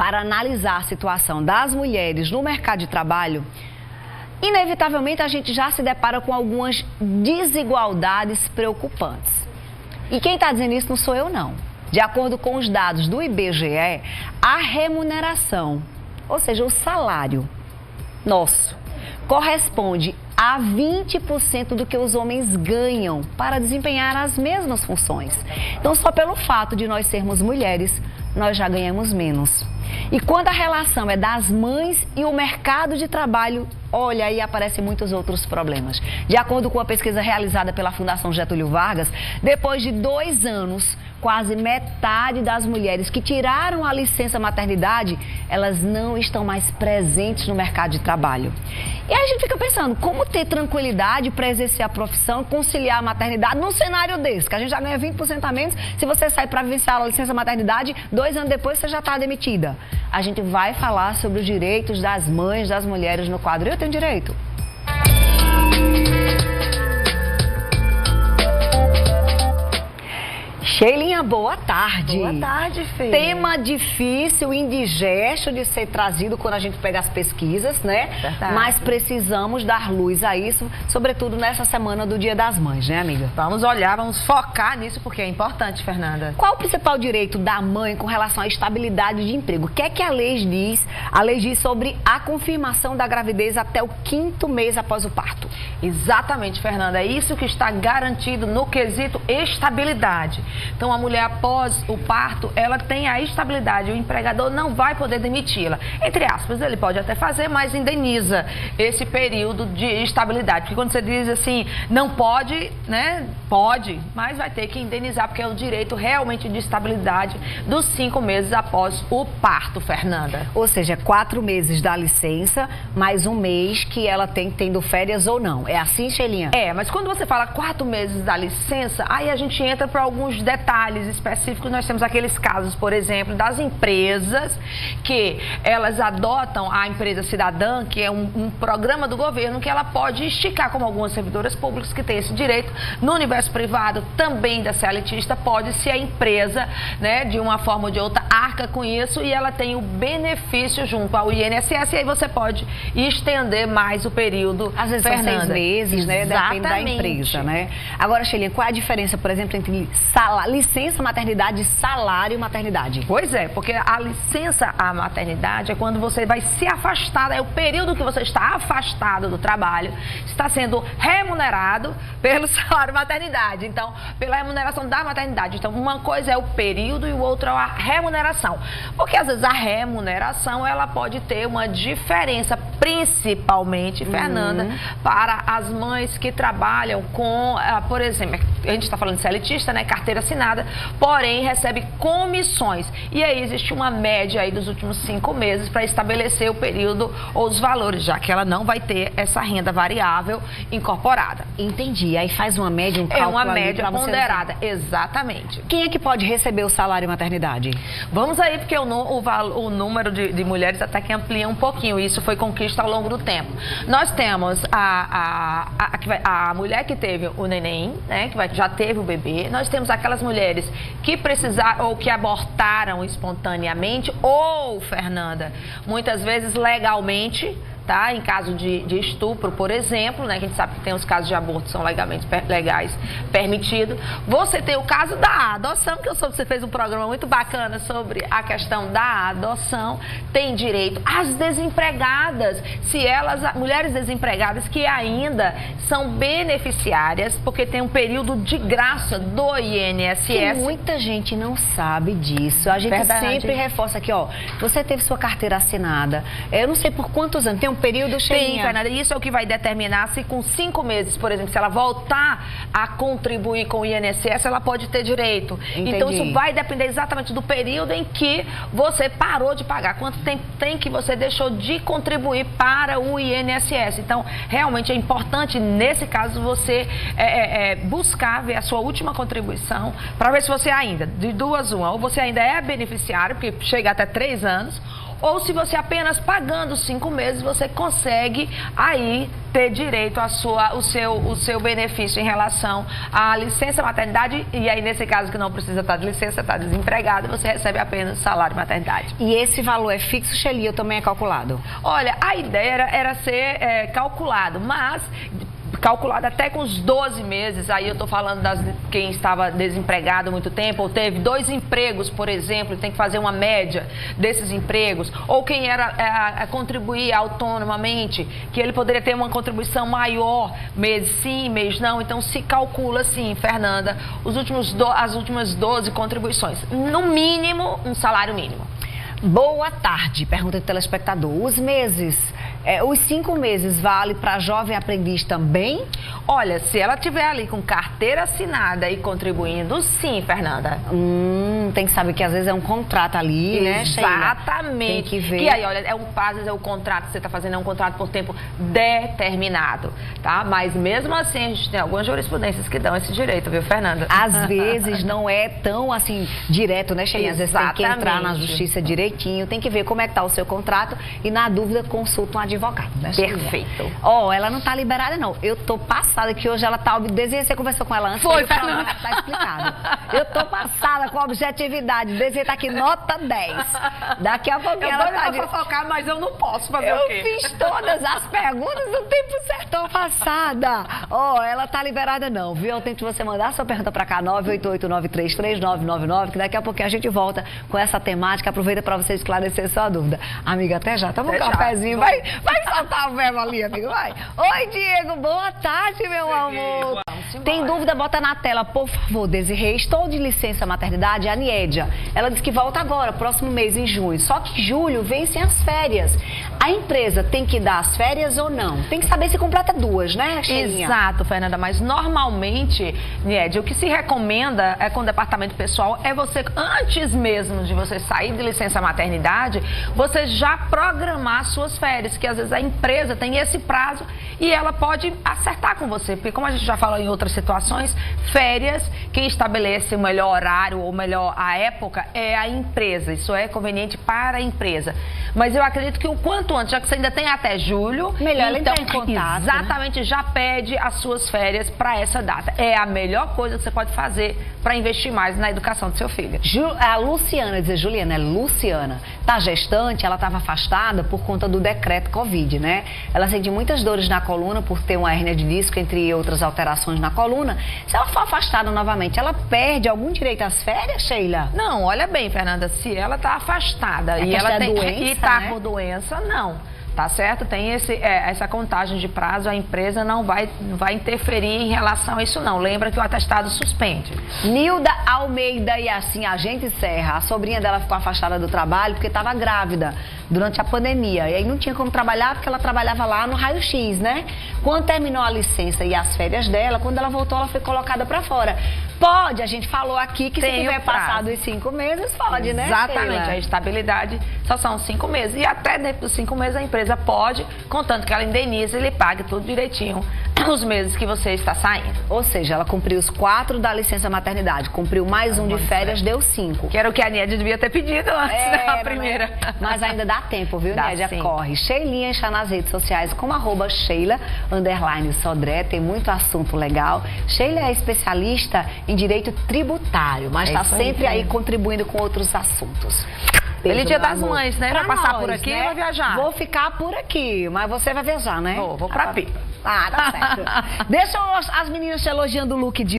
para analisar a situação das mulheres no mercado de trabalho, inevitavelmente a gente já se depara com algumas desigualdades preocupantes. E quem está dizendo isso não sou eu, não. De acordo com os dados do IBGE, a remuneração, ou seja, o salário nosso, corresponde a 20% do que os homens ganham para desempenhar as mesmas funções. Então, só pelo fato de nós sermos mulheres, nós já ganhamos menos. E quando a relação é das mães e o mercado de trabalho, olha, aí aparecem muitos outros problemas. De acordo com a pesquisa realizada pela Fundação Getúlio Vargas, depois de 2 anos, quase metade das mulheres que tiraram a licença maternidade, elas não estão mais presentes no mercado de trabalho. E aí a gente fica pensando, como ter tranquilidade para exercer a profissão, conciliar a maternidade num cenário desse, que a gente já ganha 20% a menos, se você sai para vivenciar a licença maternidade, 2 anos depois você já está demitida. A gente vai falar sobre os direitos das mães, das mulheres no quadro Eu Tenho Direito. Sheilinha, boa tarde. Boa tarde, Fê. Tema difícil, indigesto de ser trazido quando a gente pega as pesquisas, né? Verdade. Mas precisamos dar luz a isso, sobretudo nessa semana do Dia das Mães, né, amiga? Vamos olhar, vamos focar nisso porque é importante, Fernanda. Qual o principal direito da mãe com relação à estabilidade de emprego? O que é que a lei diz? A lei diz sobre a confirmação da gravidez até o 5º mês após o parto. Exatamente, Fernanda. É isso que está garantido no quesito estabilidade. Então, a mulher, após o parto, ela tem a estabilidade. O empregador não vai poder demiti-la. Entre aspas, ele pode até fazer, mas indeniza esse período de estabilidade. Porque quando você diz assim, não pode, né? Pode, mas vai ter que indenizar, porque é o direito realmente de estabilidade dos 5 meses após o parto, Fernanda. Ou seja, 4 meses da licença, mais 1 mês que ela tem tendo férias ou não. É assim, Sheilinha? É, mas quando você fala 4 meses da licença, aí a gente entra para alguns detalhes específicos. Nós temos aqueles casos, por exemplo, das empresas que elas adotam a empresa cidadã, que é um programa do governo que ela pode esticar, como algumas servidoras públicas que têm esse direito. No universo privado, também da CLTista, pode ser a empresa, né, de uma forma ou de outra, arca com isso e ela tem o benefício junto ao INSS, e aí você pode estender mais o período. Às vezes são 6 meses, né? Depende da empresa, né? Agora, Sheilinha, qual é a diferença, por exemplo, entre licença maternidade, salário e maternidade? Pois é, porque a licença à maternidade é quando você vai se afastar, é o período que você está afastado do trabalho, está sendo remunerado pelo salário maternidade, então, pela remuneração da maternidade. Então, uma coisa é o período e o outro é a remuneração. Porque, às vezes, a remuneração, ela pode ter uma diferença, principalmente, Fernanda, para as mães que trabalham com, por exemplo, a gente está falando de CLTista, né, carteira assinada, porém recebe comissões. E aí existe uma média aí dos últimos 5 meses para estabelecer o período ou os valores, já que ela não vai ter essa renda variável incorporada. Entendi. Aí faz uma média, um cálculo. É uma média ponderada, exatamente. Quem é que pode receber o salário maternidade? Vamos aí, porque o número de mulheres até que amplia um pouquinho. Isso foi conquista ao longo do tempo. Nós temos a mulher que teve o neném, né, que já teve o bebê. Nós temos aquelas mulheres que precisaram ou que abortaram espontaneamente ou, Fernanda, muitas vezes legalmente, tá? Em caso de estupro, por exemplo, né? Que a gente sabe que tem os casos de aborto que são legais permitidos. Você tem o caso da adoção, que eu soube que você fez um programa muito bacana sobre a questão da adoção. Tem direito às desempregadas, mulheres desempregadas que ainda são beneficiárias, porque tem um período de graça do INSS. Que muita gente não sabe disso. A gente sempre reforça aqui, ó, você teve sua carteira assinada, eu não sei por quantos anos, tem um período cheio. Sim, Fernanda, isso é o que vai determinar se com 5 meses, por exemplo, se ela voltar a contribuir com o INSS, ela pode ter direito. Entendi. Então, isso vai depender exatamente do período em que você parou de pagar, quanto tempo tem que você deixou de contribuir para o INSS. Então, realmente é importante, nesse caso, você buscar ver a sua última contribuição, para ver se você ainda, de 2 uma, ou você ainda é beneficiário, porque chega até 3 anos, ou se você apenas pagando 5 meses, você consegue aí ter direito o seu benefício em relação à licença maternidade, e aí nesse caso que não precisa estar de licença, está desempregado, você recebe apenas salário maternidade. E esse valor é fixo, Shelly, ou também é calculado? Olha, a ideia era ser calculado, mas calculado até com os 12 meses, aí eu estou falando quem estava desempregado há muito tempo, ou teve 2 empregos, por exemplo, e tem que fazer uma média desses empregos, ou quem era contribuir autonomamente, que ele poderia ter uma contribuição maior, mês sim, mês não, então se calcula sim, Fernanda, as últimas 12 contribuições, no mínimo, um salário mínimo. Boa tarde, pergunta do telespectador. Os 5 meses vale para jovem aprendiz também? Olha, se ela tiver ali com carteira assinada e contribuindo, sim, Fernanda. Tem que saber que às vezes é um contrato ali, né, Sheila? Exatamente. Tem que ver. E aí, olha, às vezes é o contrato que você está fazendo, é um contrato por tempo determinado, tá? Mas mesmo assim, a gente tem algumas jurisprudências que dão esse direito, viu, Fernanda? Às vezes não é tão assim direto, né, Sheila? Às vezes tem que entrar na justiça direitinho, tem que ver como é que tá o seu contrato e na dúvida consulta um advogado, né, Sheila? Perfeito. Ela não tá liberada não. Eu tô passada que hoje ela tá obedecendo. Você conversou com ela antes? Foi, Fernanda. Tá explicado. Eu tô passada com objetividade. Desenho tá aqui nota 10. Daqui a pouco ela tá de fofocar, mas eu não posso fazer o quê? Eu fiz todas as perguntas no tempo certo, tô passada. Ela tá liberada não, viu? Eu tento você mandar sua pergunta pra cá, 988933999, que daqui a pouquinho a gente volta com essa temática. Aproveita pra você esclarecer sua dúvida. Amiga, até já. Toma um cafezinho. Vai soltar o verbo ali, amigo, vai. Oi, Diego, boa tarde, meu amor. Tem dúvida? Bota na tela, por favor, Desirê. Estou de licença maternidade, a Niédia. Ela disse que volta agora, próximo mês, em junho. Só que julho vencem as férias. A empresa tem que dar as férias ou não? Tem que saber se completa 2, né, Cheilinha? Exato, Fernanda. Mas normalmente, Niédia, o que se recomenda com o departamento pessoal é você, antes mesmo de você sair de licença maternidade, você já programar suas férias, que às vezes a empresa tem esse prazo e ela pode acertar com você, porque como a gente já falou em outras situações, férias, quem estabelece o melhor horário ou melhor a época é a empresa, isso é conveniente para a empresa. Mas eu acredito que o quanto antes, já que você ainda tem até julho, melhor ela então, entrar em contato, exatamente, né? Já pede as suas férias para essa data. É a melhor coisa que você pode fazer para investir mais na educação do seu filho. A Luciana, dizer Juliana, é Luciana, tá gestante, ela estava afastada por conta do decreto Covid, né? Ela sente muitas dores na coluna por ter uma hérnia de disco, entre outras alterações na coluna. Se ela for afastada novamente, ela perde algum direito às férias, Sheila? Não, olha bem, Fernanda, se ela está afastada e ela tem doença, e tá né? por doença, não. Tá certo? Tem essa contagem de prazo, a empresa não vai interferir em relação a isso não. Lembra que o atestado suspende. Nilda Almeida e assim, a gente Serra, a sobrinha dela ficou afastada do trabalho porque estava grávida durante a pandemia. E aí não tinha como trabalhar porque ela trabalhava lá no raio-x, né? Quando terminou a licença e as férias dela, quando ela voltou, ela foi colocada para fora. Pode, a gente falou aqui que se tiver passado os 5 meses, pode, né? Exatamente, Sheila? a estabilidade só são 5 meses. E até dentro dos 5 meses a empresa pode, contanto que ela indenize e lhe pague tudo direitinho os meses que você está saindo. Ou seja, ela cumpriu os 4 da licença maternidade, cumpriu mais um de férias, deu 5. Que era o que a Niédia devia ter pedido antes da primeira. Né? Mas ainda dá tempo, viu, Niédia? Sim. Corre. Sheilinha está nas redes sociais como @Sheila_Sodré. Tem muito assunto legal. Sheila é especialista em direito tributário, mas está sempre aí contribuindo com outros assuntos. Feliz Dia das Mães, né? Vai passar por aqui, né? Vai viajar? Vou ficar por aqui, mas você vai viajar, né? Vou pra Pipa. Tá certo. Deixa as meninas te elogiando o look de